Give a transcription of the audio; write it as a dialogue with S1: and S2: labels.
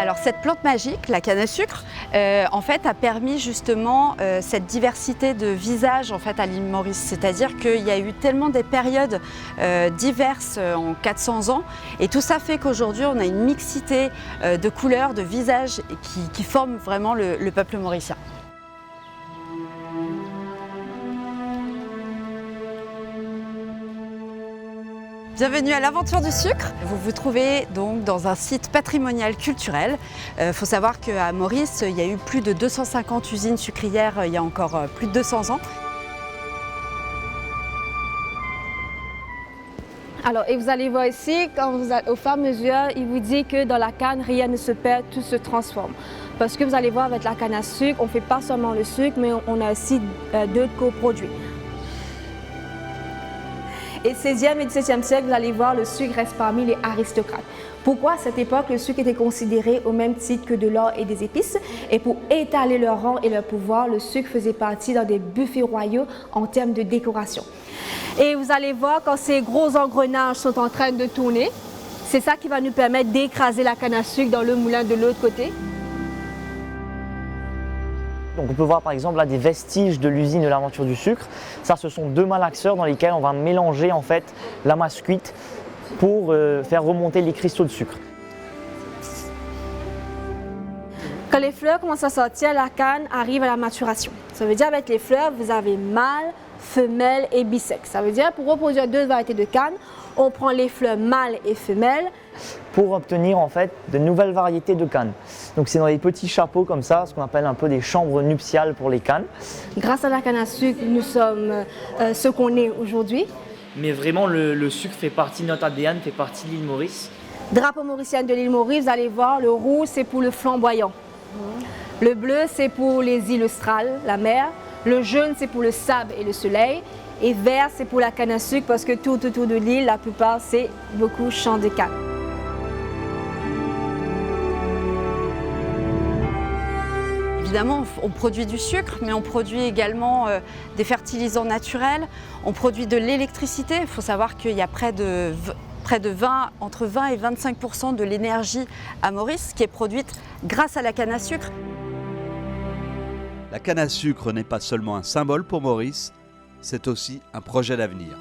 S1: Alors cette plante magique, la canne à sucre, en fait a permis justement cette diversité de visages en fait à l'île Maurice. C'est-à-dire qu'il y a eu tellement des périodes diverses en 400 ans et tout ça fait qu'aujourd'hui on a une mixité de couleurs, de visages qui forment vraiment le peuple mauricien. Bienvenue à l'aventure du sucre. Vous vous trouvez donc dans un site patrimonial culturel. Il faut savoir qu'à Maurice, il y a eu plus de 250 usines sucrières il y a encore plus de 200 ans.
S2: Alors, et vous allez voir ici, quand au fur et à mesure, il vous dit que dans la canne, rien ne se perd, tout se transforme. Parce que vous allez voir avec la canne à sucre, on ne fait pas seulement le sucre, mais on a aussi d'autres coproduits. Et 16e et 17e siècle, vous allez voir, le sucre reste parmi les aristocrates. Pourquoi à cette époque, le sucre était considéré au même titre que de l'or et des épices? Et pour étaler leur rang et leur pouvoir, le sucre faisait partie dans des buffets royaux en termes de décoration. Et vous allez voir, quand ces gros engrenages sont en train de tourner, c'est ça qui va nous permettre d'écraser la canne à sucre dans le moulin de l'autre côté.
S3: Donc on peut voir par exemple là des vestiges de l'usine de l'aventure du sucre. Ça, ce sont deux malaxeurs dans lesquels on va mélanger en fait la masse cuite pour faire remonter les cristaux de sucre.
S2: Quand les fleurs commencent à sortir, la canne arrive à la maturation. Ça veut dire avec les fleurs, vous avez mâle, femelle et bisexe. Ça veut dire pour reproduire deux variétés de canne, on prend les fleurs mâles et femelles
S3: pour obtenir en fait de nouvelles variétés de cannes. Donc c'est dans des petits chapeaux comme ça, ce qu'on appelle un peu des chambres nuptiales pour les cannes.
S2: Grâce à la canne à sucre, nous sommes ce qu'on est aujourd'hui.
S3: Mais vraiment le sucre fait partie de notre ADN, fait partie de l'île Maurice.
S2: Drapeau mauricien de l'île Maurice, vous allez voir, le rouge c'est pour le flamboyant. Le bleu c'est pour les îles australes, la mer. Le jaune c'est pour le sable et le soleil. Et vert c'est pour la canne à sucre parce que tout autour de l'île, la plupart c'est beaucoup champs de canne.
S1: Évidemment, on produit du sucre, mais on produit également des fertilisants naturels, on produit de l'électricité. Il faut savoir qu'il y a entre 20 et 25% de l'énergie à Maurice qui est produite grâce à la canne à sucre.
S4: La canne à sucre n'est pas seulement un symbole pour Maurice, c'est aussi un projet d'avenir.